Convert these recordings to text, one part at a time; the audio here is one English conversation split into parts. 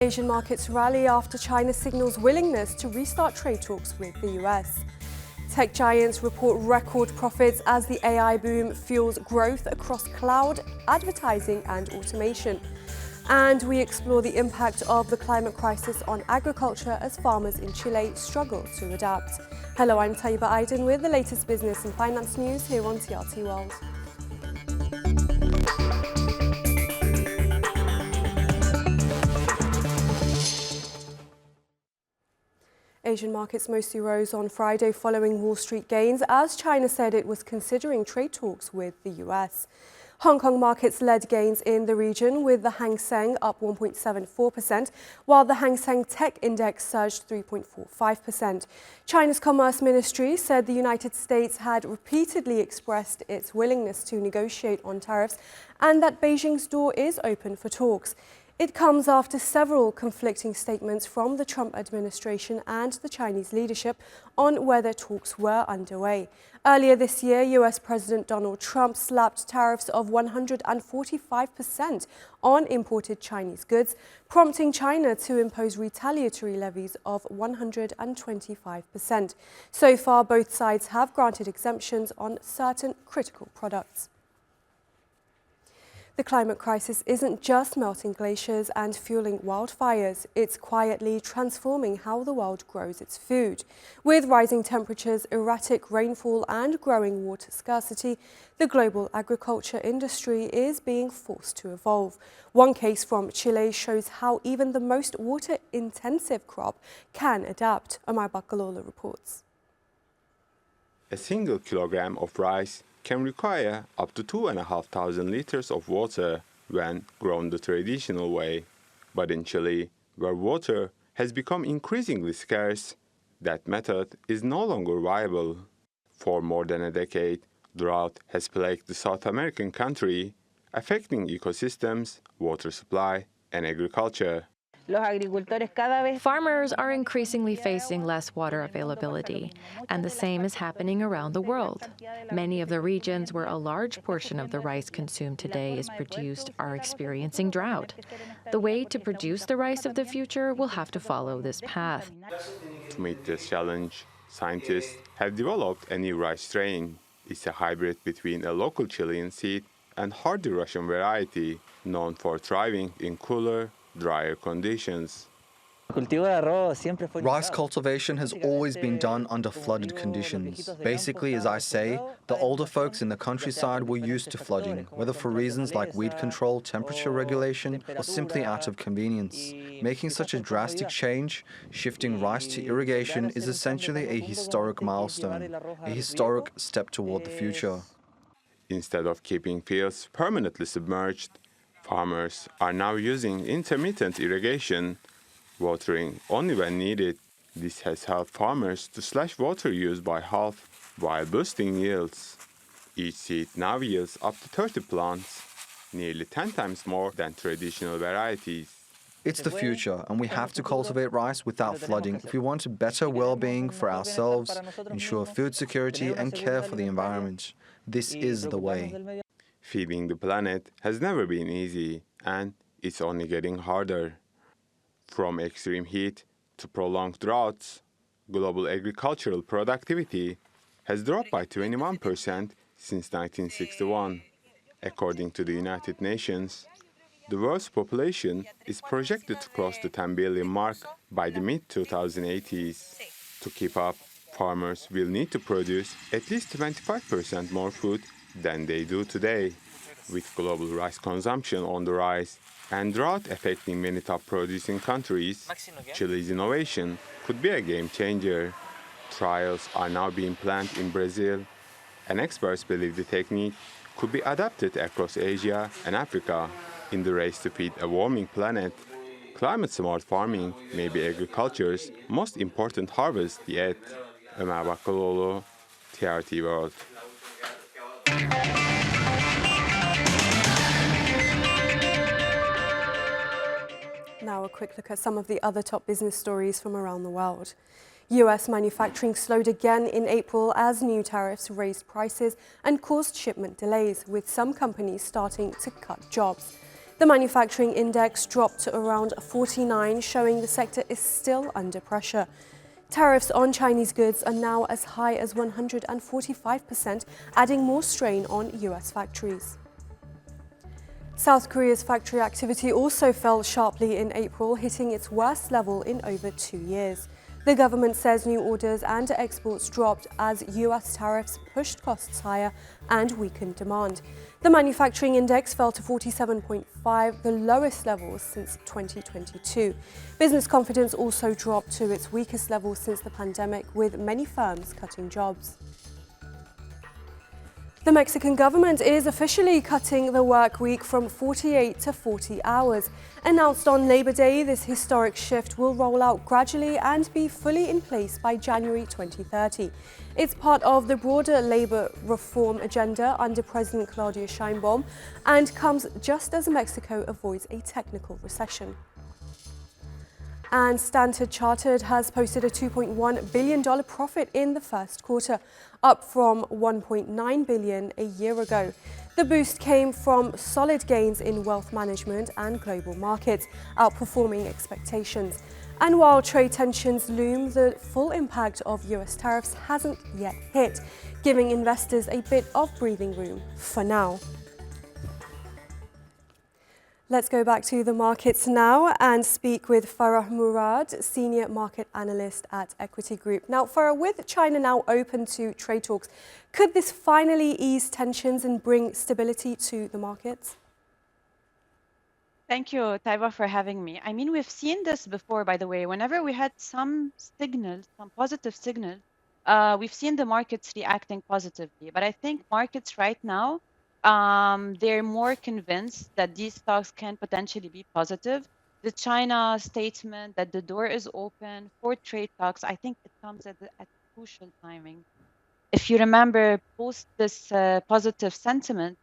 Asian markets rally after China signals willingness to restart trade talks with the US. Tech giants report record profits as the AI boom fuels growth across cloud, advertising and automation. And we explore the impact of the climate crisis on agriculture as farmers in Chile struggle to adapt. Hello, I'm Taiba Aydin with the latest business and finance news here on TRT World. Asian markets mostly rose on Friday following Wall Street gains as China said it was considering trade talks with the US. Hong Kong markets led gains in the region with the Hang Seng up 1.74%, while the Hang Seng Tech Index surged 3.45%. China's Commerce Ministry said the United States had repeatedly expressed its willingness to negotiate on tariffs and that Beijing's door is open for talks. It comes after several conflicting statements from the Trump administration and the Chinese leadership on whether talks were underway. Earlier this year, US President Donald Trump slapped tariffs of 145% on imported Chinese goods, prompting China to impose retaliatory levies of 125%. So far, both sides have granted exemptions on certain critical products. The climate crisis isn't just melting glaciers and fueling wildfires, it's quietly transforming how the world grows its food. With rising temperatures, erratic rainfall and growing water scarcity, the global agriculture industry is being forced to evolve. One case from Chile shows how even the most water-intensive crop can adapt. Omar Bakalola reports. A single kilogram of rice can require up to 2,500 liters of water when grown the traditional way. But in Chile, where water has become increasingly scarce, that method is no longer viable. For more than a decade, drought has plagued the South American country, affecting ecosystems, water supply, and agriculture. Farmers are increasingly facing less water availability, and the same is happening around the world. Many of the regions where a large portion of the rice consumed today is produced are experiencing drought. The way to produce the rice of the future will have to follow this path. To meet this challenge, scientists have developed a new rice strain. It's a hybrid between a local Chilean seed and hardy Russian variety, known for thriving in cooler, drier conditions. Rice cultivation has always been done under flooded conditions. Basically, as I say, the older folks in the countryside were used to flooding, whether for reasons like weed control, temperature regulation, or simply out of convenience. Making such a drastic change, shifting rice to irrigation, is essentially a historic milestone, a historic step toward the future. Instead of keeping fields permanently submerged, farmers are now using intermittent irrigation, watering only when needed. This has helped farmers to slash water use by half while boosting yields. Each seed now yields up to 30 plants, nearly 10 times more than traditional varieties. It's the future, and we have to cultivate rice without flooding if we want a better well-being for ourselves, ensure food security, and care for the environment. This is the way. Feeding the planet has never been easy, and it's only getting harder. From extreme heat to prolonged droughts, global agricultural productivity has dropped by 21% since 1961. According to the United Nations, the world's population is projected to cross the 10 billion mark by the mid-2080s. To keep up, farmers will need to produce at least 25% more food than they do today. With global rice consumption on the rise and drought affecting many top-producing countries, Chile's innovation could be a game changer. Trials are now being planned in Brazil, and experts believe the technique could be adapted across Asia and Africa. In the race to feed a warming planet, climate-smart farming may be agriculture's most important harvest yet. Omar Bakalola, TRT World. Now a quick look at some of the other top business stories from around the world. US manufacturing slowed again in April as new tariffs raised prices and caused shipment delays, with some companies starting to cut jobs. The manufacturing index dropped to around 49, showing the sector is still under pressure. Tariffs on Chinese goods are now as high as 145%, adding more strain on US factories. South Korea's factory activity also fell sharply in April, hitting its worst level in over 2 years. The government says new orders and exports dropped as US tariffs pushed costs higher and weakened demand. The manufacturing index fell to 47.5, the lowest level since 2022. Business confidence also dropped to its weakest level since the pandemic, with many firms cutting jobs. The Mexican government is officially cutting the work week from 48 to 40 hours. Announced on Labor Day, this historic shift will roll out gradually and be fully in place by January 2030. It's part of the broader labor reform agenda under President Claudia Sheinbaum and comes just as Mexico avoids a technical recession. And Standard Chartered has posted a $2.1 billion profit in the first quarter, up from $1.9 billion a year ago. The boost came from solid gains in wealth management and global markets, outperforming expectations. And while trade tensions loom, the full impact of US tariffs hasn't yet hit, giving investors a bit of breathing room for now. Let's go back to the markets now and speak with Farah Murad, Senior Market Analyst at Equity Group. Now, Farah, with China now open to trade talks, could this finally ease tensions and bring stability to the markets? Thank you, Taiba, for having me. I mean, we've seen this before, by the way. Whenever we had some signals, some positive signals, we've seen the markets reacting positively. But I think markets right now, they're more convinced that these stocks can potentially be positive. The China statement that the door is open for trade talks, I think it comes at crucial timing. If you remember, post this positive sentiment,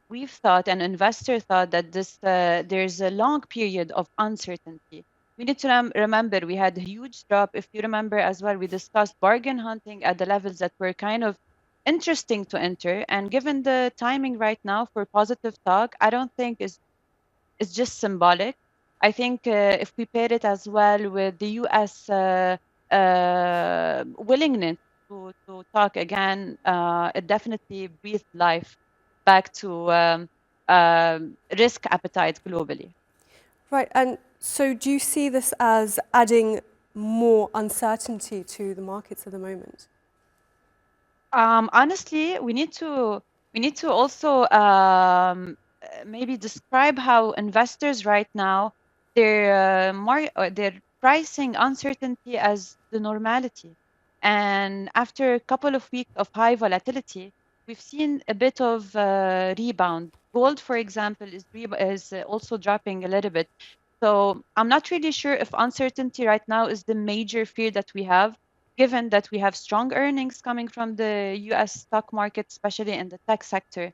we've thought, and investors thought, that there's a long period of uncertainty. We need to remember we had a huge drop. If you remember as well, we discussed bargain hunting at the levels that were kind of interesting to enter. And given the timing right now for positive talk, I don't think it's just symbolic. I think if we pair it as well with the US willingness to talk again, it definitely breathed life back to risk appetite globally. Right, and so do you see this as adding more uncertainty to the markets at the moment? Honestly, we need to also maybe describe how investors right now they're pricing uncertainty as the normality. And after a couple of weeks of high volatility, we've seen a bit of rebound. Gold, for example, is also dropping a little bit. So I'm not really sure if uncertainty right now is the major fear that we have, given that we have strong earnings coming from the US stock market, especially in the tech sector.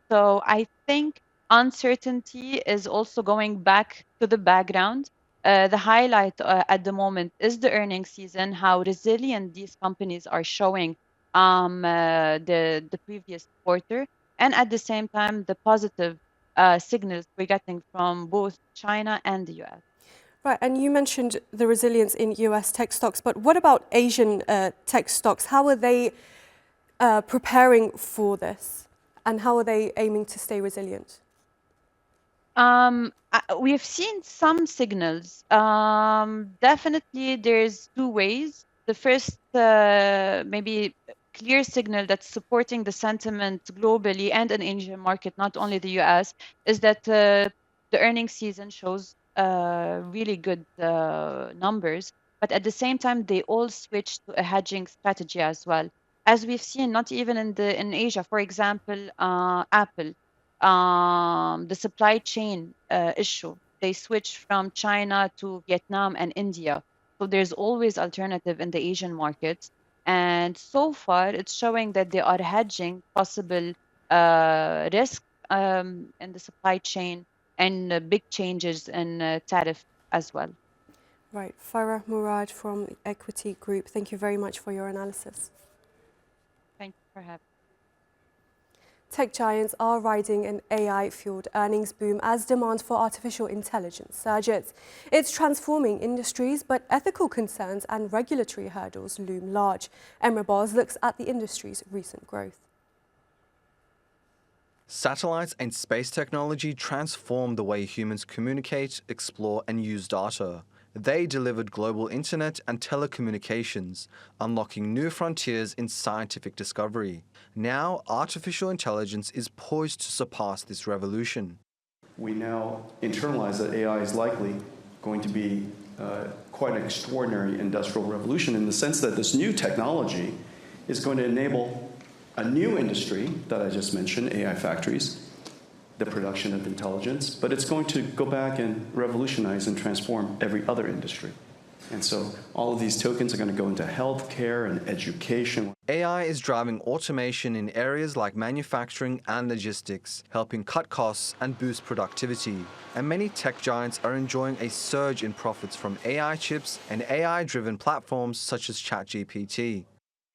So I think uncertainty is also going back to the background. The highlight at the moment is the earnings season, how resilient these companies are showing the previous quarter, and at the same time, the positive signals we're getting from both China and the US. Right, and you mentioned the resilience in US tech stocks, but what about Asian tech stocks? How are they preparing for this, and how are they aiming to stay resilient? We've seen some signals. Definitely, there's two ways. The first, maybe clear signal that's supporting the sentiment globally and in Asian market, not only the US, is that the earnings season shows really good numbers. But at the same time, they all switch to a hedging strategy as well. As we've seen, not even in Asia, for example, Apple, the supply chain issue. They switched from China to Vietnam and India. So there's always alternative in the Asian markets. And so far, it's showing that they are hedging possible risk in the supply chain and big changes in tariff as well. Right, Farah Murad from the Equity Group, thank you very much for your analysis. Thank you for having me. Tech giants are riding an AI-fueled earnings boom as demand for artificial intelligence surges. It's transforming industries, but ethical concerns and regulatory hurdles loom large. Emre Boz looks at the industry's recent growth. Satellites and space technology transformed the way humans communicate, explore, and use data. They delivered global internet and telecommunications, unlocking new frontiers in scientific discovery. Now, artificial intelligence is poised to surpass this revolution. We now internalize that AI is likely going to be quite an extraordinary industrial revolution in the sense that this new technology is going to enable a new industry that I just mentioned, AI factories, the production of intelligence, but it's going to go back and revolutionize and transform every other industry. And so all of these tokens are going to go into healthcare and education. AI is driving automation in areas like manufacturing and logistics, helping cut costs and boost productivity. And many tech giants are enjoying a surge in profits from AI chips and AI-driven platforms such as ChatGPT.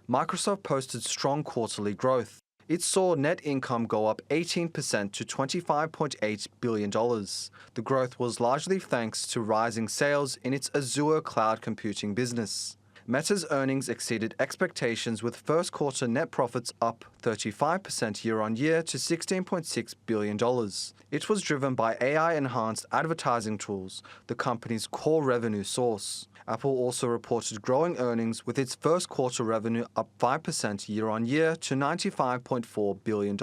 Microsoft posted strong quarterly growth. It saw net income go up 18% to $25.8 billion. The growth was largely thanks to rising sales in its Azure cloud computing business. Meta's earnings exceeded expectations with first quarter net profits up 35% year-on-year to $16.6 billion. It was driven by AI-enhanced advertising tools, the company's core revenue source. Apple also reported growing earnings with its first quarter revenue up 5% year-on-year to $95.4 billion.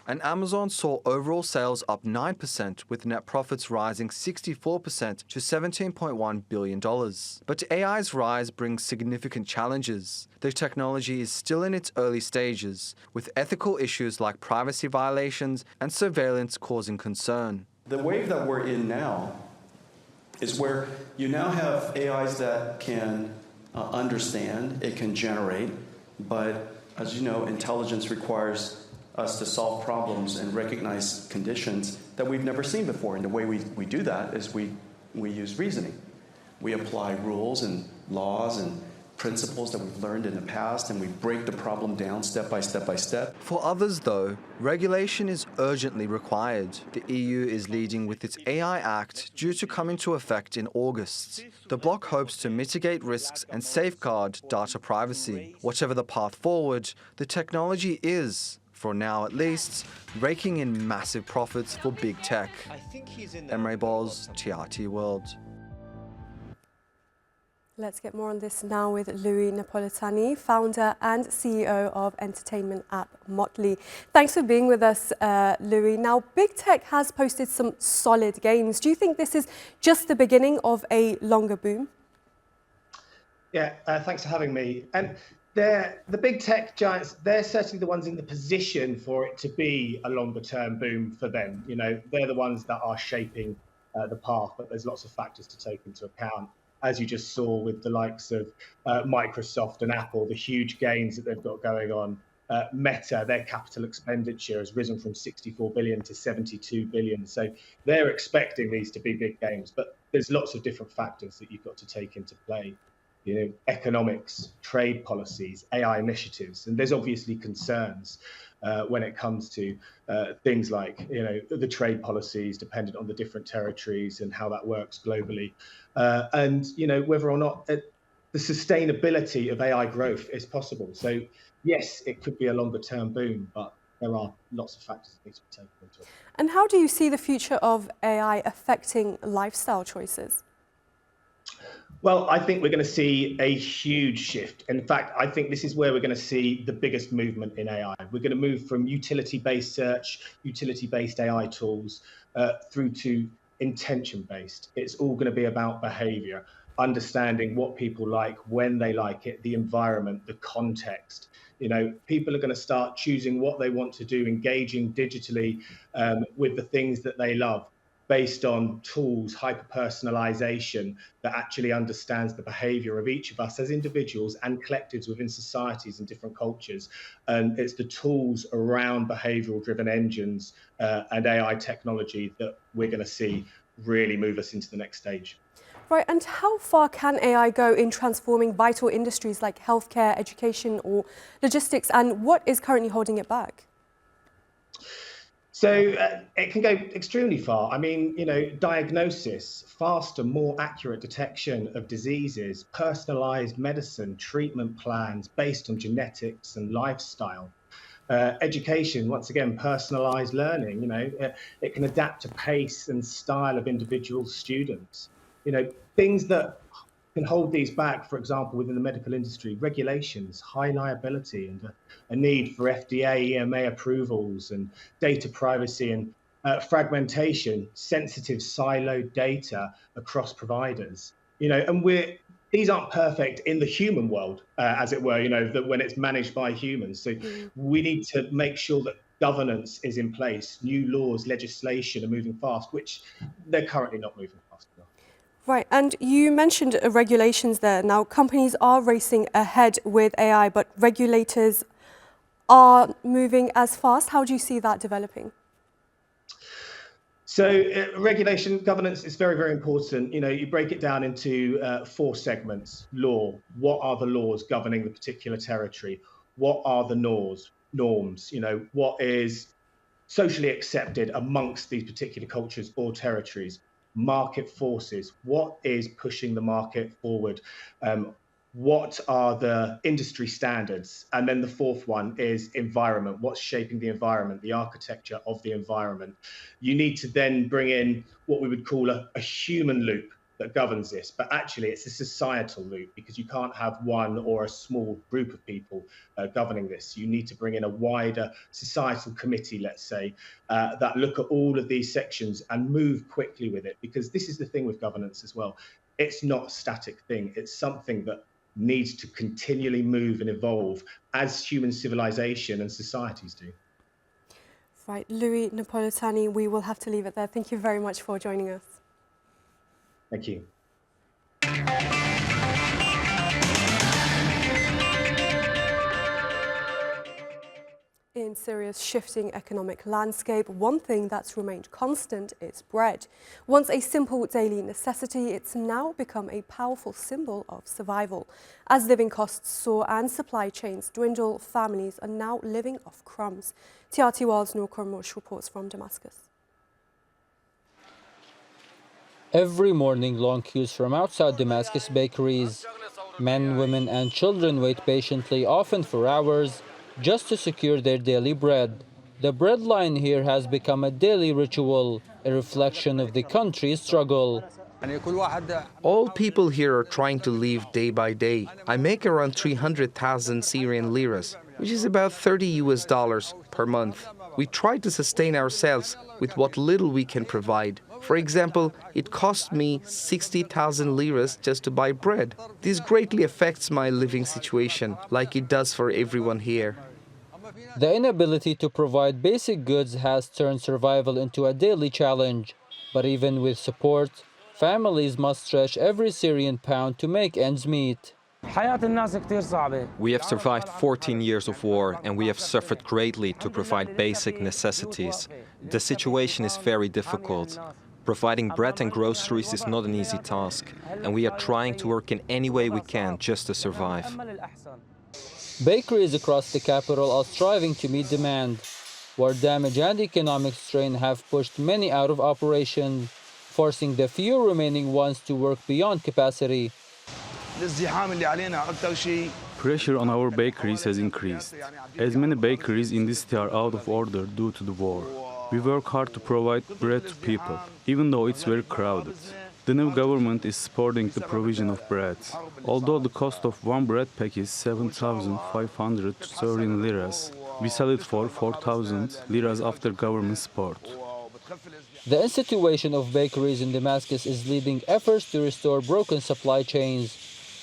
And Amazon saw overall sales up 9%, with net profits rising 64% to $17.1 billion. But AI's rise brings significant challenges. The technology is still in its early stages, with ethical issues like privacy violations and surveillance causing concern. The wave that we're in now is where you now have AIs that can understand, it can generate, but as you know, intelligence requires us to solve problems and recognize conditions that we've never seen before. And the way we do that is we use reasoning. We apply rules and laws and principles that we've learned in the past, and we break the problem down step by step by step. For others, though, regulation is urgently required. The EU is leading with its AI Act, due to come into effect in August. The bloc hopes to mitigate risks and safeguard data privacy. Whatever the path forward, the technology is, for now at least, raking in massive profits for big tech. Emre Boz, TRT World. Let's get more on this now with Louis Napolitani, founder and CEO of entertainment app Motley. Thanks for being with us, Louis. Now, big tech has posted some solid gains. Do you think this is just the beginning of a longer boom? Yeah, thanks for having me. And the big tech giants, they're certainly the ones in the position for it to be a longer term boom for them. You know, they're the ones that are shaping the path, but there's lots of factors to take into account. As you just saw with the likes of Microsoft and Apple, the huge gains that they've got going on. Meta, their capital expenditure has risen from 64 billion to 72 billion. So they're expecting these to be big gains, but there's lots of different factors that you've got to take into play. You know, economics, trade policies, AI initiatives, and there's obviously concerns when it comes to things like, you know, the trade policies dependent on the different territories and how that works globally. And, you know, whether or not the sustainability of AI growth is possible. So, yes, it could be a longer term boom, but there are lots of factors that need to be taken into account. And how do you see the future of AI affecting lifestyle choices? Well, I think we're going to see a huge shift. In fact, I think this is where we're going to see the biggest movement in AI. We're going to move from utility-based search, utility-based AI tools, through to intention-based. It's all going to be about behavior, understanding what people like, when they like it, the environment, the context. You know, people are going to start choosing what they want to do, engaging digitally with the things that they love, based on tools, hyper-personalization that actually understands the behavior of each of us as individuals and collectives within societies and different cultures. And it's the tools around behavioral-driven engines and AI technology that we're going to see really move us into the next stage. Right, and how far can AI go in transforming vital industries like healthcare, education or logistics, and what is currently holding it back? So it can go extremely far. I mean, diagnosis, faster, more accurate detection of diseases, personalized medicine, treatment plans based on genetics and lifestyle. Education, once again, personalized learning, it can adapt to pace and style of individual students. Things that can hold these back, for example, within the medical industry, regulations, high liability, and a need for FDA, EMA approvals, and data privacy and fragmentation, sensitive siloed data across providers. And these aren't perfect in the human world, as it were, that when it's managed by humans. So we need to make sure that governance is in place, new laws, legislation are moving fast, which they're currently not moving fast enough. Right, and you mentioned regulations there. Now, companies are racing ahead with AI, but regulators are moving as fast. How do you see that developing? So regulation, governance is very, very important. You break it down into 4 segments. Law, what are the laws governing the particular territory? What are the norms? What is socially accepted amongst these particular cultures or territories? Market forces, what is pushing the market forward? What are the industry standards? And then the 4th one is environment. What's shaping the environment, the architecture of the environment? You need to then bring in what we would call a human loop that governs this, but actually it's a societal loop, because you can't have one or a small group of people governing this. You need to bring in a wider societal committee, let's say, that look at all of these sections and move quickly with it, because this is the thing with governance as well. It's not a static thing. It's something that needs to continually move and evolve as human civilization and societies do. Right, Louis Napolitani, we will have to leave it there. Thank you very much for joining us. Thank you. In Syria's shifting economic landscape, one thing that's remained constant is bread. Once a simple daily necessity, it's now become a powerful symbol of survival. As living costs soar and supply chains dwindle, families are now living off crumbs. TRT World's Noor Kormosh reports from Damascus. Every morning, long queues from outside Damascus bakeries. Men, women and children wait patiently, often for hours, just to secure their daily bread. The bread line here has become a daily ritual, a reflection of the country's struggle. All people here are trying to live day by day. I make around 300,000 Syrian liras, which is about $30 per month. We try to sustain ourselves with what little we can provide. For example, it cost me 60,000 liras just to buy bread. This greatly affects my living situation, like it does for everyone here. The inability to provide basic goods has turned survival into a daily challenge. But even with support, families must stretch every Syrian pound to make ends meet. We have survived 14 years of war, and we have suffered greatly to provide basic necessities. The situation is very difficult. Providing bread and groceries is not an easy task, and we are trying to work in any way we can just to survive. Bakeries across the capital are striving to meet demand. War damage and economic strain have pushed many out of operation, forcing the few remaining ones to work beyond capacity. Pressure on our bakeries has increased, as many bakeries in this city are out of order due to the war. We work hard to provide bread to people, even though it's very crowded. The new government is supporting the provision of bread. Although the cost of one bread pack is 7,500 Syrian liras, we sell it for 4,000 liras after government support. The situation of bakeries in Damascus is leading efforts to restore broken supply chains,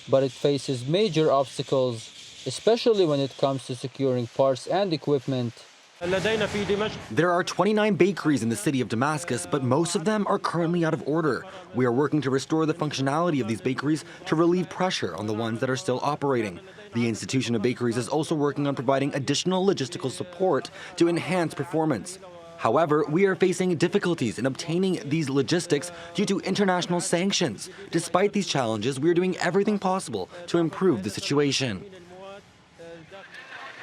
but it faces major obstacles, especially when it comes to securing parts and equipment. There are 29 bakeries in the city of Damascus, but most of them are currently out of order. We are working to restore the functionality of these bakeries to relieve pressure on the ones that are still operating. The Institution of Bakeries is also working on providing additional logistical support to enhance performance. However, we are facing difficulties in obtaining these logistics due to international sanctions. Despite these challenges, we are doing everything possible to improve the situation.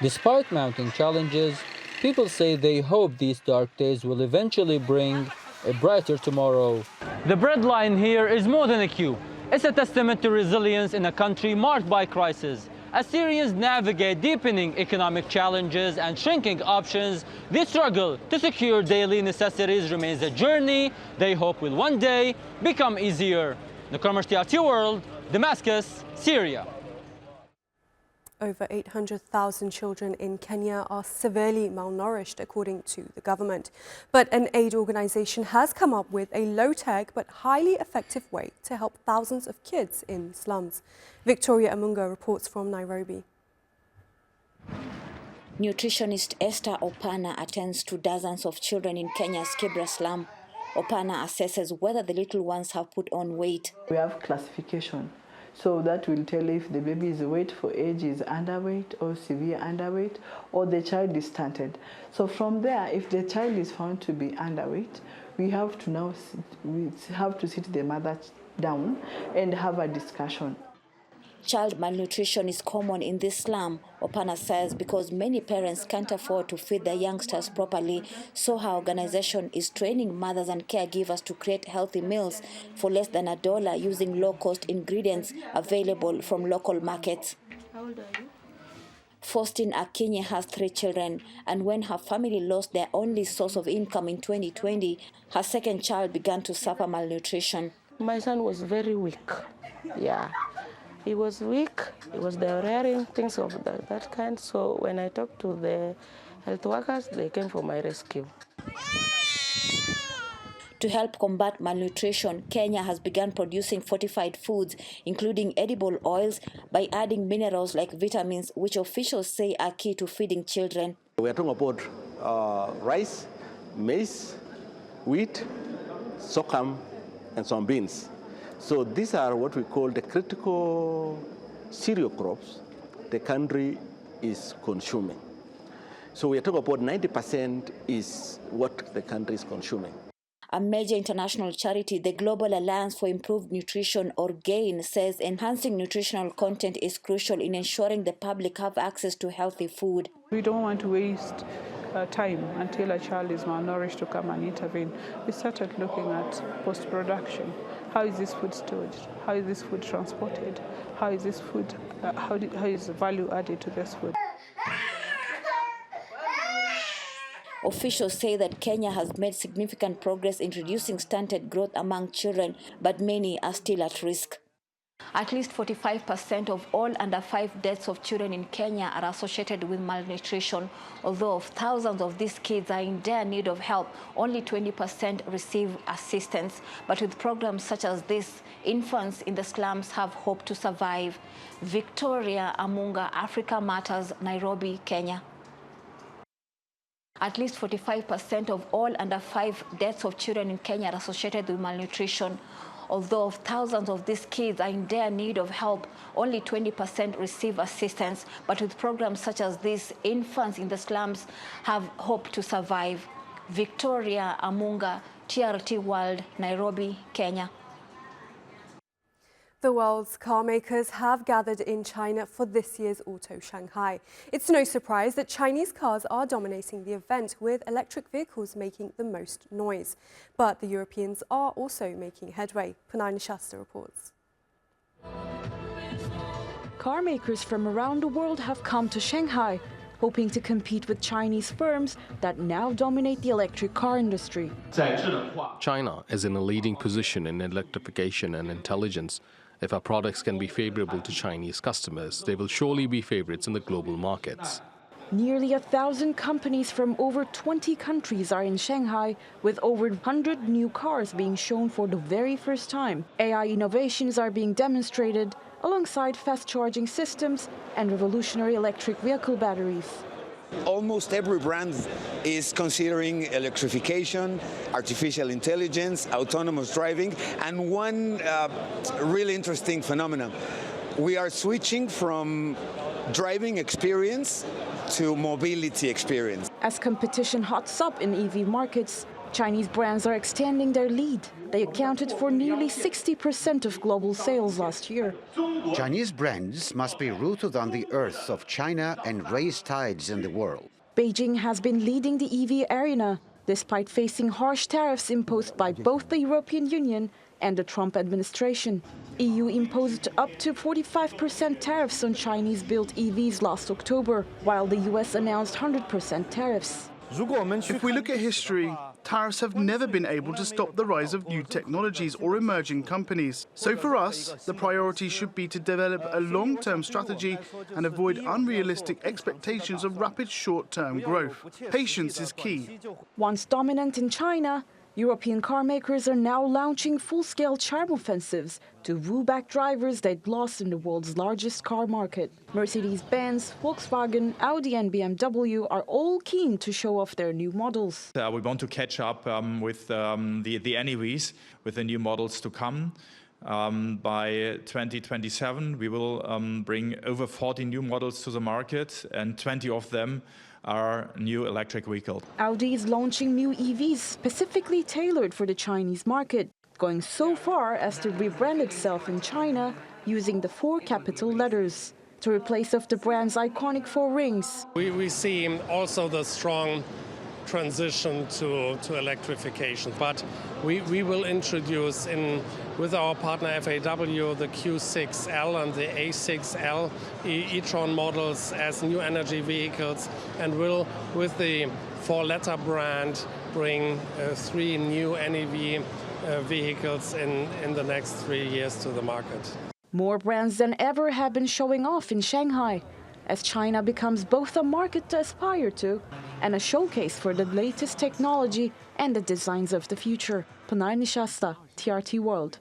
Despite mounting challenges, People say they hope these dark days will eventually bring a brighter tomorrow. The bread line here is more than a queue. It's a testament to resilience in a country marked by crisis. As Syrians navigate deepening economic challenges and shrinking options, the struggle to secure daily necessities remains a journey they hope will one day become easier. Nakamar TRT World, Damascus, Syria. Over 800,000 children in Kenya are severely malnourished, according to the government. But an aid organization has come up with a low-tech but highly effective way to help thousands of kids in the slums. Victoria Amunga reports from Nairobi. Nutritionist Esther Opana attends to dozens of children in Kenya's Kibra slum. Opana assesses whether the little ones have put on weight. We have classification. So that will tell if the baby's weight for age is underweight or severe underweight, or the child is stunted. So from there, if the child is found to be underweight, we have to sit the mother down and have a discussion. Child malnutrition is common in this slum, Opana says, because many parents can't afford to feed their youngsters properly, so her organization is training mothers and caregivers to create healthy meals for less than $1 using low-cost ingredients available from local markets. How old are you? Faustine Akinye has 3 children, and when her family lost their only source of income in 2020, her second child began to suffer malnutrition. My son was very weak. Yeah. He was weak, he was diarrheaing, things of that kind. So when I talked to the health workers, they came for my rescue. To help combat malnutrition, Kenya has begun producing fortified foods, including edible oils, by adding minerals like vitamins, which officials say are key to feeding children. We are talking about rice, maize, wheat, sorghum, and some beans. So these are what we call the critical cereal crops the country is consuming. So we are talking about 90% is what the country is consuming. A major international charity, the Global Alliance for Improved Nutrition, or GAIN, says enhancing nutritional content is crucial in ensuring the public have access to healthy food. We don't want to waste time until a child is malnourished to come and intervene. We started looking at post-production. How is this food stored? How is this food transported? How is this food? How is value added to this food? Officials say that Kenya has made significant progress in reducing stunted growth among children, but many are still at risk. At least 45% of all under 5 deaths of children in Kenya are associated with malnutrition. Although thousands of these kids are in dire need of help, only 20% receive assistance. But with programs such as this, infants in the slums have hope to survive. Victoria Amunga, Africa Matters, Nairobi, Kenya. At least 45% of all under 5 deaths of children in Kenya are associated with malnutrition. Although thousands of these kids are in dire need of help, only 20% receive assistance. But with programs such as this, infants in the slums have hope to survive. Victoria Amunga, TRT World, Nairobi, Kenya. The world's car makers have gathered in China for this year's Auto Shanghai. It's no surprise that Chinese cars are dominating the event, with electric vehicles making the most noise. But the Europeans are also making headway. Punai Nishasta reports. Car makers from around the world have come to Shanghai, hoping to compete with Chinese firms that now dominate the electric car industry. China is in a leading position in electrification and intelligence. If our products can be favorable to Chinese customers, they will surely be favorites in the global markets. Nearly 1,000 companies from over 20 countries are in Shanghai, with over 100 new cars being shown for the very first time. AI innovations are being demonstrated alongside fast-charging systems and revolutionary electric vehicle batteries. Almost every brand is considering electrification, artificial intelligence, autonomous driving, and one really interesting phenomenon. We are switching from driving experience to mobility experience. As competition hots up in EV markets, Chinese brands are extending their lead. They accounted for nearly 60% of global sales last year. Chinese brands must be rooted on the earth of China and raise tides in the world. Beijing has been leading the EV arena, despite facing harsh tariffs imposed by both the European Union and the Trump administration. EU imposed up to 45% tariffs on Chinese-built EVs last October, while the US announced 100% tariffs. If we look at history, tariffs have never been able to stop the rise of new technologies or emerging companies. So for us, the priority should be to develop a long-term strategy and avoid unrealistic expectations of rapid short-term growth. Patience is key. Once dominant in China, European car makers are now launching full-scale charm offensives to woo back drivers they'd lost in the world's largest car market. Mercedes-Benz, Volkswagen, Audi and BMW are all keen to show off their new models. We want to catch up with the NEVs, with the new models to come. By 2027, we will bring over 40 new models to the market, and 20 of them are new electric vehicles. Audi is launching new EVs specifically tailored for the Chinese market, going so far as to rebrand itself in China using the 4 capital letters to replace of the brand's iconic 4 rings. We see also the strong transition to electrification, but we will introduce with our partner FAW the Q6L and the A6L e-tron models as new energy vehicles, and will, with the 4-letter brand, bring 3 new NEV vehicles in the next 3 years to the market. More brands than ever have been showing off in Shanghai, as China becomes both a market to aspire to and a showcase for the latest technology and the designs of the future. Panay Nishasta, TRT World.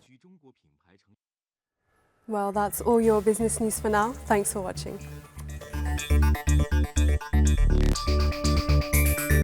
Well, that's all your business news for now. Thanks for watching.